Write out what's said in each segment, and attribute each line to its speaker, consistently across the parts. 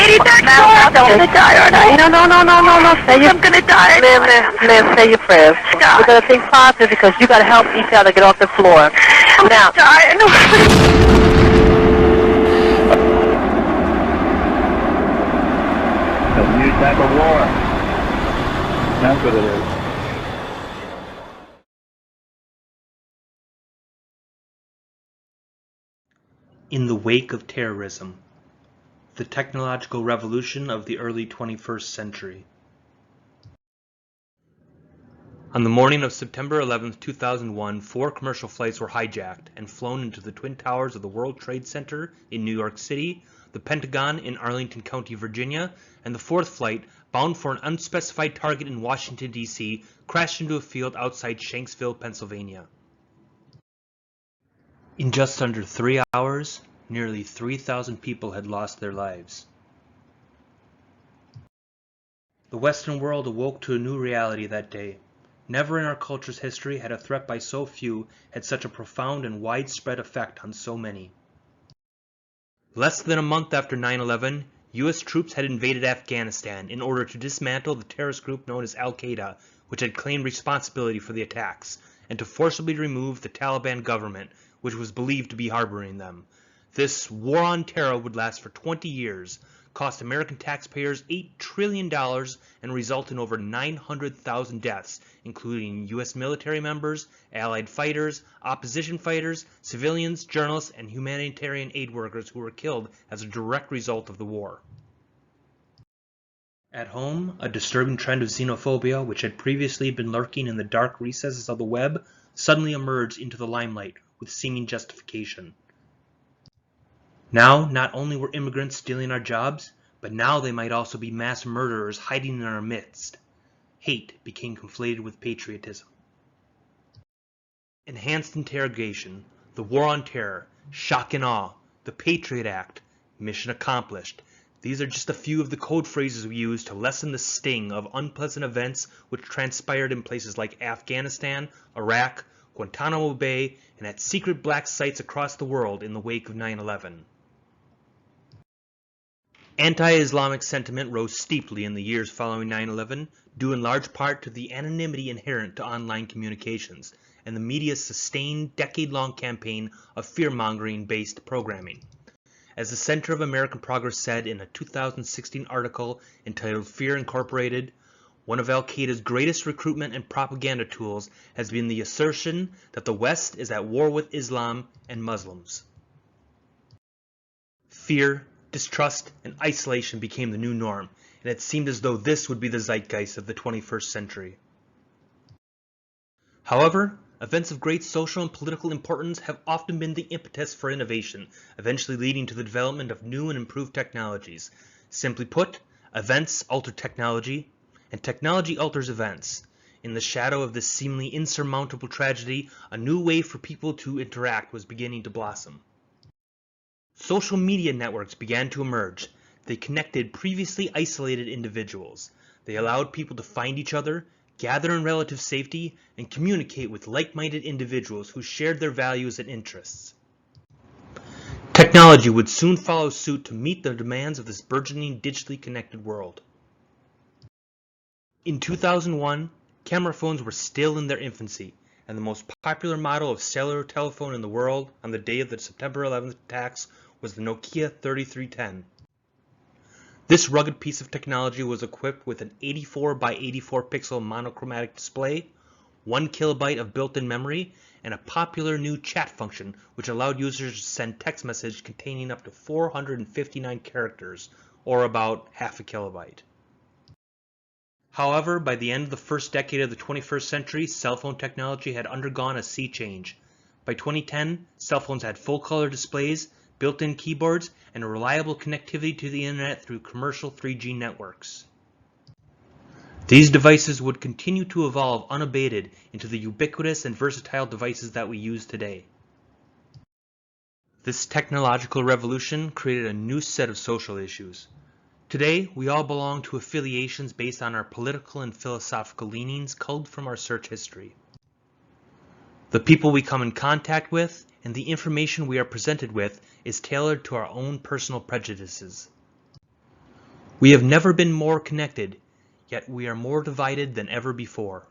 Speaker 1: lady next door. I'm gonna die, aren't I?
Speaker 2: No.
Speaker 1: I'm gonna die.
Speaker 2: Ma'am, say your prayers.
Speaker 1: God.
Speaker 2: We're gonna think positive because you gotta help each other get off the floor.
Speaker 1: I'm
Speaker 2: Now,
Speaker 1: gonna die.
Speaker 3: A new type of war. That's what it is.
Speaker 4: In the wake of terrorism, the technological revolution of the early 21st century. On the morning of September 11, 2001, 4 commercial flights were hijacked and flown into the Twin Towers of the World Trade Center in New York City, the Pentagon in Arlington County, Virginia, and the 4th flight, bound for an unspecified target in Washington, D.C., crashed into a field outside Shanksville, Pennsylvania. In just under 3 hours, nearly 3,000 people had lost their lives. The Western world awoke to a new reality that day. Never in our culture's history had a threat by so few had such a profound and widespread effect on so many. Less than a month after 9/11, U.S. troops had invaded Afghanistan in order to dismantle the terrorist group known as Al-Qaeda, which had claimed responsibility for the attacks, and to forcibly remove the Taliban government, which was believed to be harboring them. This war on terror would last for 20 years, cost American taxpayers $8 trillion, and result in over 900,000 deaths, including U.S. military members, Allied fighters, opposition fighters, civilians, journalists, and humanitarian aid workers who were killed as a direct result of the war. At home, a disturbing trend of xenophobia, which had previously been lurking in the dark recesses of the web, suddenly emerged into the limelight with seeming justification. Now, not only were immigrants stealing our jobs, but now they might also be mass murderers hiding in our midst. Hate became conflated with patriotism. Enhanced interrogation, the war on terror, shock and awe, the Patriot Act, mission accomplished. These are just a few of the code phrases we use to lessen the sting of unpleasant events which transpired in places like Afghanistan, Iraq, Guantanamo Bay, and at secret black sites across the world in the wake of 9/11. Anti-Islamic sentiment rose steeply in the years following 9/11, due in large part to the anonymity inherent to online communications and the media's sustained decade-long campaign of fear-mongering-based programming. As the Center of American Progress said in a 2016 article entitled Fear Incorporated, one of Al-Qaeda's greatest recruitment and propaganda tools has been the assertion that the West is at war with Islam and Muslims. Fear, distrust, and isolation became the new norm, and it seemed as though this would be the zeitgeist of the 21st century. However, events of great social and political importance have often been the impetus for innovation, eventually leading to the development of new and improved technologies. Simply put, events alter technology, and technology alters events. In the shadow of this seemingly insurmountable tragedy, a new way for people to interact was beginning to blossom. Social media networks began to emerge. They connected previously isolated individuals. They allowed people to find each other, gather in relative safety, and communicate with like-minded individuals who shared their values and interests. Technology would soon follow suit to meet the demands of this burgeoning digitally connected world. In 2001, camera phones were still in their infancy, and the most popular model of cellular telephone in the world on the day of the September 11th attacks was the Nokia 3310. This rugged piece of technology was equipped with an 84 by 84 pixel monochromatic display, 1 kilobyte of built-in memory, and a popular new chat function which allowed users to send text messages containing up to 459 characters, or about half a kilobyte. However, by the end of the first decade of the 21st century, cell phone technology had undergone a sea change. By 2010, cell phones had full-color displays, built-in keyboards, and a reliable connectivity to the internet through commercial 3G networks. These devices would continue to evolve unabated into the ubiquitous and versatile devices that we use today. This technological revolution created a new set of social issues. Today, we all belong to affiliations based on our political and philosophical leanings culled from our search history. The people we come in contact with and the information we are presented with is tailored to our own personal prejudices. We have never been more connected, yet we are more divided than ever before.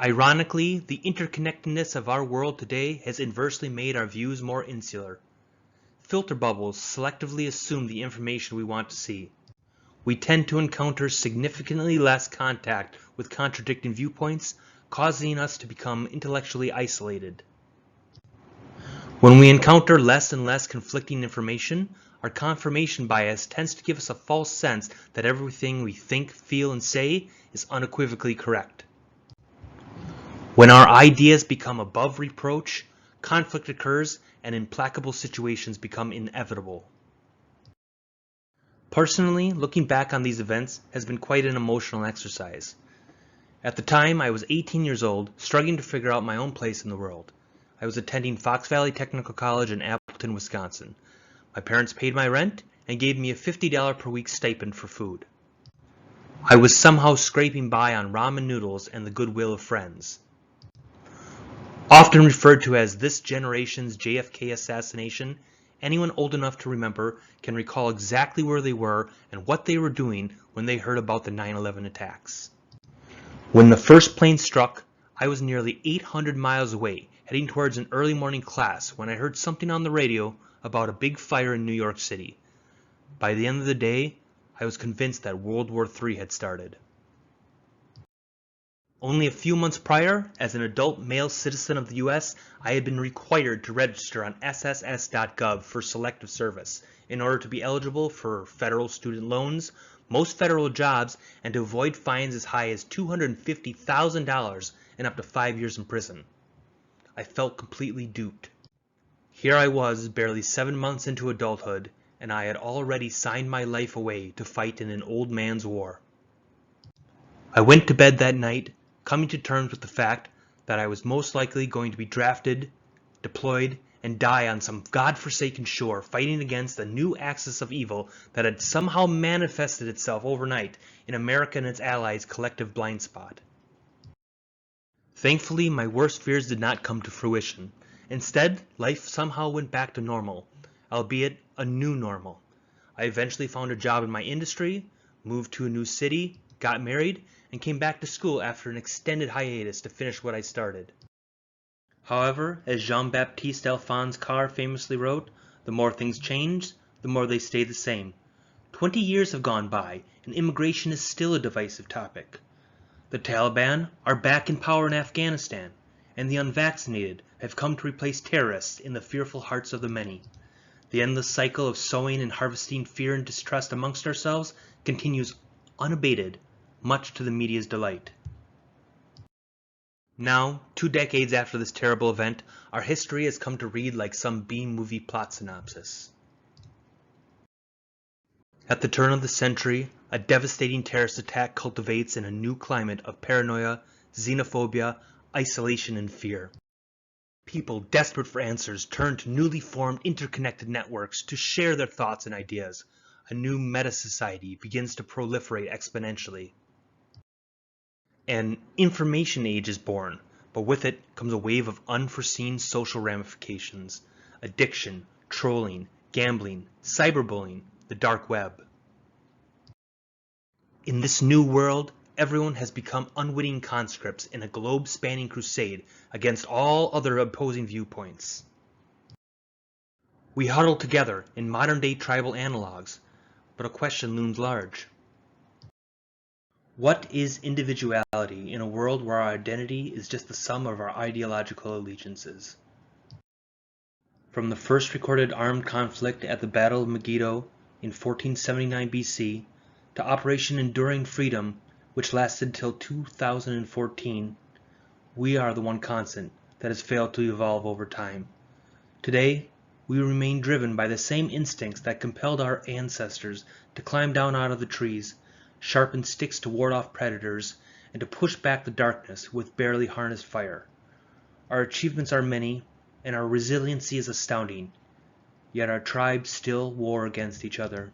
Speaker 4: Ironically, the interconnectedness of our world today has inversely made our views more insular. Filter bubbles selectively assume the information we want to see. We tend to encounter significantly less contact with contradicting viewpoints, causing us to become intellectually isolated. When we encounter less and less conflicting information, our confirmation bias tends to give us a false sense that everything we think, feel, and say is unequivocally correct. When our ideas become above reproach, conflict occurs and implacable situations become inevitable. Personally, looking back on these events has been quite an emotional exercise. At the time, I was 18 years old, struggling to figure out my own place in the world. I was attending Fox Valley Technical College in Appleton, Wisconsin. My parents paid my rent and gave me a $50 per week stipend for food. I was somehow scraping by on ramen noodles and the goodwill of friends. Often referred to as this generation's JFK assassination, anyone old enough to remember can recall exactly where they were and what they were doing when they heard about the 9/11 attacks. When the first plane struck, I was nearly 800 miles away, heading towards an early morning class when I heard something on the radio about a big fire in New York City. By the end of the day, I was convinced that World War III had started. Only a few months prior, as an adult male citizen of the US, I had been required to register on SSS.gov for selective service in order to be eligible for federal student loans, most federal jobs, and to avoid fines as high as $250,000 and up to 5 years in prison. I felt completely duped. Here I was, barely 7 months into adulthood, and I had already signed my life away to fight in an old man's war. I went to bed that night, coming to terms with the fact that I was most likely going to be drafted, deployed, and die on some godforsaken shore fighting against a new axis of evil that had somehow manifested itself overnight in America and its allies' collective blind spot. Thankfully, my worst fears did not come to fruition. Instead, life somehow went back to normal, albeit a new normal. I eventually found a job in my industry, moved to a new city, got married, and came back to school after an extended hiatus to finish what I started. However, as Jean-Baptiste Alphonse Carr famously wrote, the more things change, the more they stay the same. 20 years have gone by, and immigration is still a divisive topic. The Taliban are back in power in Afghanistan, and the unvaccinated have come to replace terrorists in the fearful hearts of the many. The endless cycle of sowing and harvesting fear and distrust amongst ourselves continues unabated, much to the media's delight. Now, 2 decades after this terrible event, our history has come to read like some B-movie plot synopsis. At the turn of the century, a devastating terrorist attack cultivates in a new climate of paranoia, xenophobia, isolation, and fear. People desperate for answers turn to newly formed interconnected networks to share their thoughts and ideas. A new meta-society begins to proliferate exponentially. An information age is born, but with it comes a wave of unforeseen social ramifications: addiction, trolling, gambling, cyberbullying, the dark web. In this new world, everyone has become unwitting conscripts in a globe-spanning crusade against all other opposing viewpoints. We huddle together in modern-day tribal analogs, but a question looms large. What is individuality in a world where our identity is just the sum of our ideological allegiances? From the first recorded armed conflict at the Battle of Megiddo in 1479 BC to Operation Enduring Freedom, which lasted till 2014, we are the one constant that has failed to evolve over time. Today, we remain driven by the same instincts that compelled our ancestors to climb down out of the trees, sharpen sticks to ward off predators, and to push back the darkness with barely harnessed fire. Our achievements are many, and our resiliency is astounding, yet our tribes still war against each other.